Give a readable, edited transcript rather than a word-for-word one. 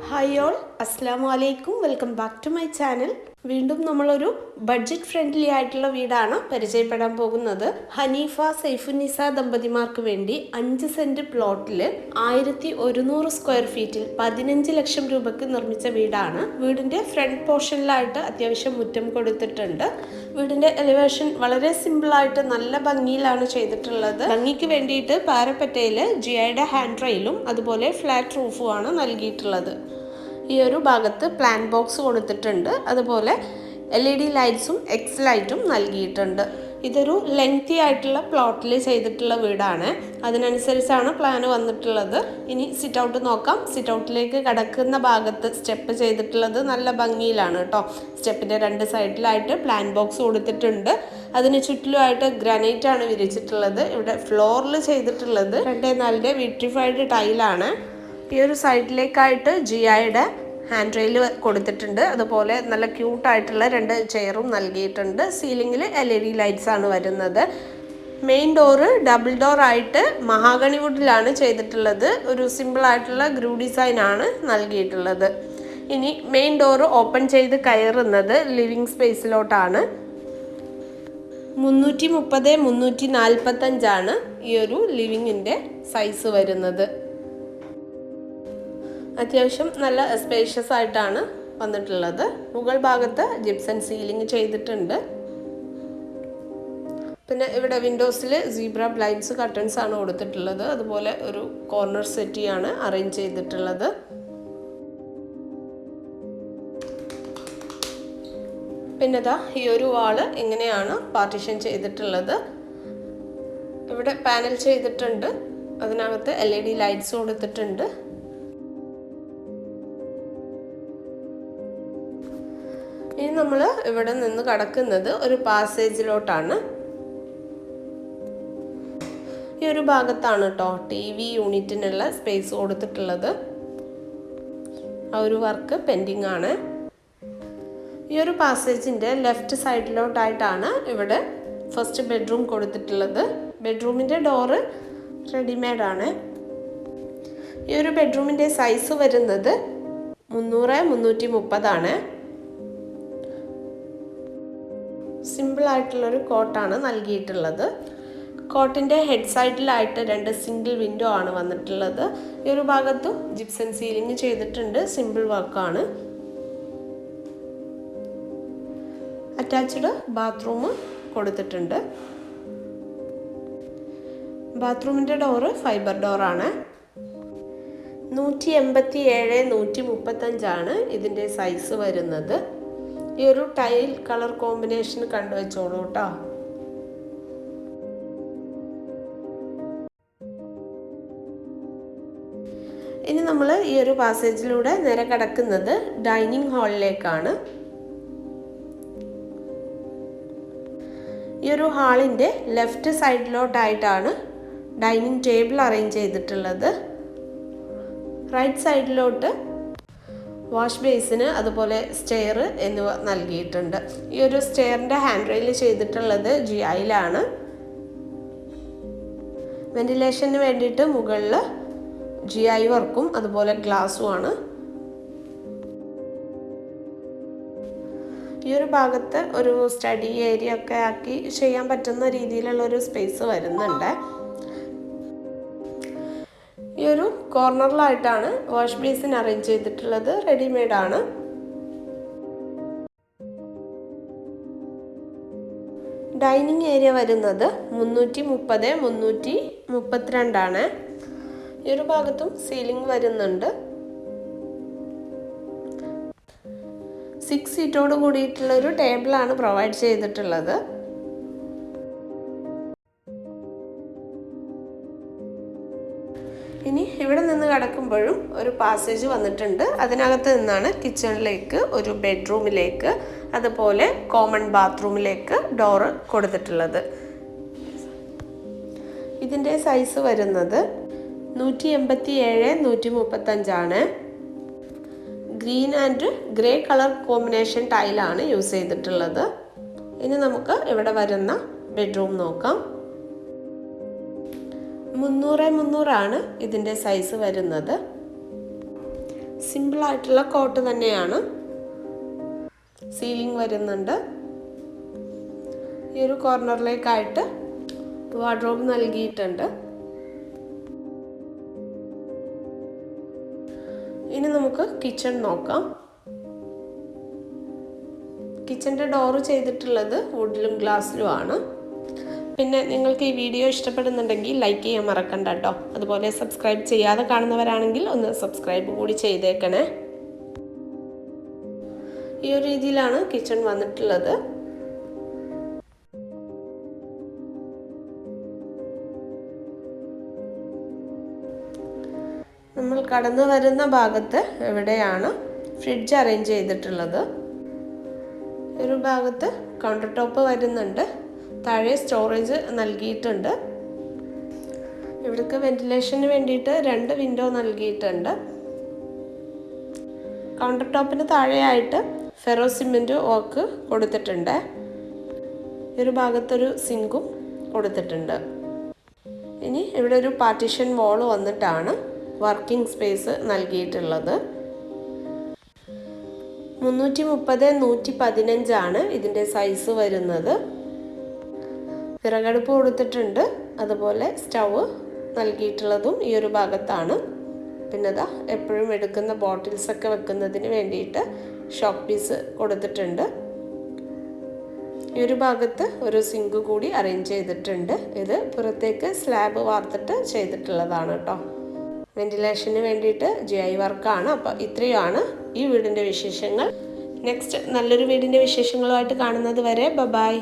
Hi all, അസ്സാം വലൈക്കും. Welcome back to my channel. വീണ്ടും നമ്മളൊരു ബഡ്ജറ്റ് ഫ്രണ്ട്ലി ആയിട്ടുള്ള വീടാണ് പരിചയപ്പെടാൻ പോകുന്നത്. ഹനീഫ സൈഫുന്നിസ ദമ്പതിമാർക്ക് വേണ്ടി 5 സെന്റ് പ്ലോട്ടിൽ 1100 സ്ക്വയർ ഫീറ്റിൽ 15 ലക്ഷം രൂപയ്ക്ക് നിർമ്മിച്ച വീടാണ്. വീടിന്റെ ഫ്രണ്ട് പോർഷനിലായിട്ട് അത്യാവശ്യം മുറ്റം കൊടുത്തിട്ടുണ്ട്. വീടിന്റെ എലിവേഷൻ വളരെ സിമ്പിളായിട്ട് നല്ല ഭംഗിയിലാണ് ചെയ്തിട്ടുള്ളത്. ഭംഗിക്ക് വേണ്ടിയിട്ട് പാരപ്പറ്റയിൽ ജിഐയുടെ ഹാൻഡ് റെയിലും അതുപോലെ ഫ്ലാറ്റ് റൂഫുമാണ് നൽകിയിട്ടുള്ളത്. ഈ ഒരു ഭാഗത്ത് പ്ലാൻ ബോക്സ് കൊടുത്തിട്ടുണ്ട്. അതുപോലെ LED ലൈറ്റ്സും എക്സ് ലൈറ്റും നൽകിയിട്ടുണ്ട്. ഇതൊരു ലെങ്തി ആയിട്ടുള്ള പ്ലോട്ടിൽ ചെയ്തിട്ടുള്ള വീടാണ്. അതിനനുസരിച്ചാണ് പ്ലാൻ വന്നിട്ടുള്ളത്. ഇനി സിറ്റ് ഔട്ട് നോക്കാം. സിറ്റ് ഔട്ടിലേക്ക് കടക്കുന്ന ഭാഗത്ത് സ്റ്റെപ്പ് ചെയ്തിട്ടുള്ളത് നല്ല ഭംഗിയിലാണ് കേട്ടോ. സ്റ്റെപ്പിൻ്റെ 2 സൈഡിലായിട്ട് പ്ലാൻ ബോക്സ് കൊടുത്തിട്ടുണ്ട്. അതിന് ചുറ്റിലുമായിട്ട് ഗ്രാനൈറ്റ് ആണ് വിരിച്ചിട്ടുള്ളത്. ഇവിടെ ഫ്ലോറിൽ ചെയ്തിട്ടുള്ളത് 2x4 വിട്രിഫൈഡ് ടൈലാണ്. ഈ ഒരു സൈഡിലേക്കായിട്ട് ജിഐയുടെ ഹാൻഡ് റെയിൽ കൊടുത്തിട്ടുണ്ട്. അതുപോലെ നല്ല ക്യൂട്ടായിട്ടുള്ള 2 ചെയറും നൽകിയിട്ടുണ്ട്. സീലിങ്ങിൽ LED ലൈറ്റ്സ് ആണ് വരുന്നത്. മെയിൻ ഡോറ് ഡബിൾ ഡോർ ആയിട്ട് മഹാഗണി വുഡിലാണ് ചെയ്തിട്ടുള്ളത്. ഒരു സിമ്പിൾ ആയിട്ടുള്ള ഗ്രൂ ഡിസൈൻ ആണ് നൽകിയിട്ടുള്ളത്. ഇനി മെയിൻ ഡോറ് ഓപ്പൺ ചെയ്ത് കയറുന്നത് ലിവിങ് സ്പേസിലോട്ടാണ്. 330x345 ഈ ഒരു ലിവിങ്ങിൻ്റെ സൈസ് വരുന്നത്. അത്യാവശ്യം നല്ല സ്പേഷ്യസ് ആയിട്ടാണ് വന്നിട്ടുള്ളത്. മുകൾ ഭാഗത്ത് ജിപ്സം സീലിംഗ് ചെയ്തിട്ടുണ്ട്. പിന്നെ ഇവിടെ വിൻഡോസിൽ സീബ്ര ബ്ലൈൻഡ്സ് കർട്ടൻസ് ആണ് കൊടുത്തിട്ടുള്ളത്. അതുപോലെ ഒരു കോർണർ സെറ്റിയാണ് അറേഞ്ച് ചെയ്തിട്ടുള്ളത്. പിന്നെ ഈ ഒരു വാള് എങ്ങനെയാണ് പാർട്ടീഷൻ ചെയ്തിട്ടുള്ളത്. ഇവിടെ പാനൽ ചെയ്തിട്ടുണ്ട്. അതിനകത്ത് LED ലൈറ്റ്സ് കൊടുത്തിട്ടുണ്ട്. ഇനി നമ്മൾ ഇവിടെ നിന്ന് കടക്കുന്നത് ഒരു പാസേജിലോട്ടാണ്. ഈ ഒരു ഭാഗത്താണ് കേട്ടോ TV യൂണിറ്റിനുള്ള സ്പേസ് കൊടുത്തിട്ടുള്ളത്. ആ ഒരു വർക്ക് പെൻഡിങ് ആണ്. ഈ ഒരു പാസേജിൻ്റെ ലെഫ്റ്റ് സൈഡിലോട്ടായിട്ടാണ് ഇവിടെ ഫസ്റ്റ് ബെഡ്റൂം കൊടുത്തിട്ടുള്ളത്. ബെഡ്റൂമിൻ്റെ ഡോറ് റെഡിമെയ്ഡ് ആണ്. ഈ ഒരു ബെഡ്റൂമിൻ്റെ സൈസ് വരുന്നത് 300x330 ആണ്. സിമ്പിൾ ആയിട്ടുള്ളൊരു കോട്ടാണ് നൽകിയിട്ടുള്ളത്. കോട്ടിൻ്റെ ഹെഡ് സൈഡിലായിട്ട് 2 സിംഗിൾ വിൻഡോ ആണ് വന്നിട്ടുള്ളത്. ഈ ഒരു ഭാഗത്തും ജിപ്സം സീലിംഗ് ചെയ്തിട്ടുണ്ട്. സിമ്പിൾ വർക്കാണ്. അറ്റാച്ച്ഡ് ബാത്റൂം കൊടുത്തിട്ടുണ്ട്. ബാത്റൂമിൻ്റെ ഡോറ് ഫൈബർ ഡോറാണ്. 187x135 ഇതിൻ്റെ സൈസ് വരുന്നത്. ഈ ഒരു ടൈൽ കളർ കോമ്പിനേഷൻ കണ്ടുവച്ചോളൂ കേട്ടോ. ഇനി നമ്മൾ ഈ ഒരു പാസേജിലൂടെ നേരെ കടക്കുന്നത് ഡൈനിങ് ഹാളിലേക്കാണ്. ഈ ഒരു ഹാളിൻ്റെ ലെഫ്റ്റ് സൈഡിലോട്ടായിട്ടാണ് ഡൈനിങ് ടേബിൾ അറേഞ്ച് ചെയ്തിട്ടുള്ളത്. റൈറ്റ് സൈഡിലോട്ട് വാഷ് ബേസിന് അതുപോലെ സ്റ്റെയർ എന്നിവ നൽകിയിട്ടുണ്ട്. ഈ ഒരു സ്റ്റെയറിൻ്റെ ഹാൻഡ് റെയിൽ ചെയ്തിട്ടുള്ളത് ജിഐയിലാണ്. വെന്റിലേഷന് വേണ്ടിയിട്ട് മുകളിൽ GI വർക്കും അതുപോലെ ഗ്ലാസ്സുമാണ്. ഈ ഒരു ഭാഗത്ത് ഒരു സ്റ്റഡി ഏരിയ ഒക്കെ ആക്കി ചെയ്യാൻ പറ്റുന്ന രീതിയിലുള്ള ഒരു സ്പേസ് വരുന്നുണ്ട്. ഈ ഒരു കോർണറിലായിട്ടാണ് വാഷ് ബേസിൻ അറേഞ്ച് ചെയ്തിട്ടുള്ളത്. റെഡിമെയ്ഡ് ആണ്. ഡൈനിങ് ഏരിയ വരുന്നത് 330x332 ആണ്. ഈ ഒരു ഭാഗത്തും സീലിംഗ് വരുന്നുണ്ട്. 6 സീറ്റോട് കൂടിയിട്ടുള്ള ഒരു ടേബിളാണ് പ്രൊവൈഡ് ചെയ്തിട്ടുള്ളത്. ഇനി ഇവിടെ നിന്ന് കടക്കുമ്പോഴും ഒരു പാസേജ് വന്നിട്ടുണ്ട്. അതിനകത്ത് നിന്നാണ് കിച്ചണിലേക്ക്, ഒരു ബെഡ്റൂമിലേക്ക്, അതുപോലെ കോമൺ ബാത്റൂമിലേക്ക് ഡോറ് കൊടുത്തിട്ടുള്ളത്. ഇതിൻ്റെ സൈസ് വരുന്നത് 187x135 green and grey colour combination ടൈലാണ് യൂസ് ചെയ്തിട്ടുള്ളത്. ഇനി നമുക്ക് ഇവിടെ വരുന്ന ബെഡ്റൂം നോക്കാം. 300x300 ഇതിൻ്റെ സൈസ് വരുന്നത്. സിമ്പിളായിട്ടുള്ള കോട്ട് തന്നെയാണ്. സീലിംഗ് വരുന്നുണ്ട്. ഈ ഒരു കോർണറിലേക്കായിട്ട് വാർഡ്രോബ് നൽകിയിട്ടുണ്ട്. ഇനി നമുക്ക് കിച്ചൺ നോക്കാം. കിച്ചൻ്റെ ഡോറ് ചെയ്തിട്ടുള്ളത് വുഡിലും ഗ്ലാസ്സിലുമാണ്. പിന്നെ നിങ്ങൾക്ക് ഈ വീഡിയോ ഇഷ്ടപ്പെടുന്നുണ്ടെങ്കിൽ ലൈക്ക് ചെയ്യാൻ മറക്കണ്ട കേട്ടോ. അതുപോലെ സബ്സ്ക്രൈബ് ചെയ്യാതെ കാണുന്നവരാണെങ്കിൽ ഒന്ന് സബ്സ്ക്രൈബ് കൂടി ചെയ്തേക്കണേ. ഈ ഒരു രീതിയിലാണ് കിച്ചൺ വന്നിട്ടുള്ളത്. നമ്മൾ കടന്നു വരുന്ന ഭാഗത്ത് എവിടെയാണ് ഫ്രിഡ്ജ് അറേഞ്ച് ചെയ്തിട്ടുള്ളത്. ഒരു ഭാഗത്ത് കൗണ്ടർ ടോപ്പ് വരുന്നുണ്ട്. താഴെ സ്റ്റോറേജ് നൽകിയിട്ടുണ്ട്. ഇവിടേക്ക് വെന്റിലേഷന് വേണ്ടിയിട്ട് 2 വിൻഡോ നൽകിയിട്ടുണ്ട്. കൗണ്ടർ ടോപ്പിന് താഴെയായിട്ട് ഫെറോ സിമെൻറ്റ് വർക്ക് കൊടുത്തിട്ടുണ്ട്. ഒരു ഭാഗത്തൊരു സിങ്കും കൊടുത്തിട്ടുണ്ട്. ഇനി ഇവിടെ ഒരു പാർട്ടീഷൻ വാൾ വന്നിട്ടാണ് വർക്കിംഗ് സ്പേസ് നൽകിയിട്ടുള്ളത്. 330x115 ഇതിൻ്റെ സൈസ് വരുന്നത്. വിറകടുപ്പ് കൊടുത്തിട്ടുണ്ട്. അതുപോലെ സ്റ്റൗവ് നൽകിയിട്ടുള്ളതും ഈ ഒരു ഭാഗത്താണ്. പിന്നെ ഇതാ എപ്പോഴും എടുക്കുന്ന ബോട്ടിൽസൊക്കെ വെക്കുന്നതിന് വേണ്ടിയിട്ട് ഷോക്ക് പീസ് കൊടുത്തിട്ടുണ്ട്. ഈ ഒരു ഭാഗത്ത് ഒരു സിങ്ക് കൂടി അറേഞ്ച് ചെയ്തിട്ടുണ്ട്. ഇത് പുറത്തേക്ക് സ്ലാബ് വാർത്തിട്ട് ചെയ്തിട്ടുള്ളതാണ് കേട്ടോ. വെന്റിലേഷന് വേണ്ടിയിട്ട് GI വർക്കാണ്. അപ്പോൾ ഇത്രയാണ് ഈ വീടിൻ്റെ വിശേഷങ്ങൾ. നെക്സ്റ്റ് നല്ലൊരു വീടിൻ്റെ വിശേഷങ്ങളുമായിട്ട് കാണുന്നത് വരെ ബൈ.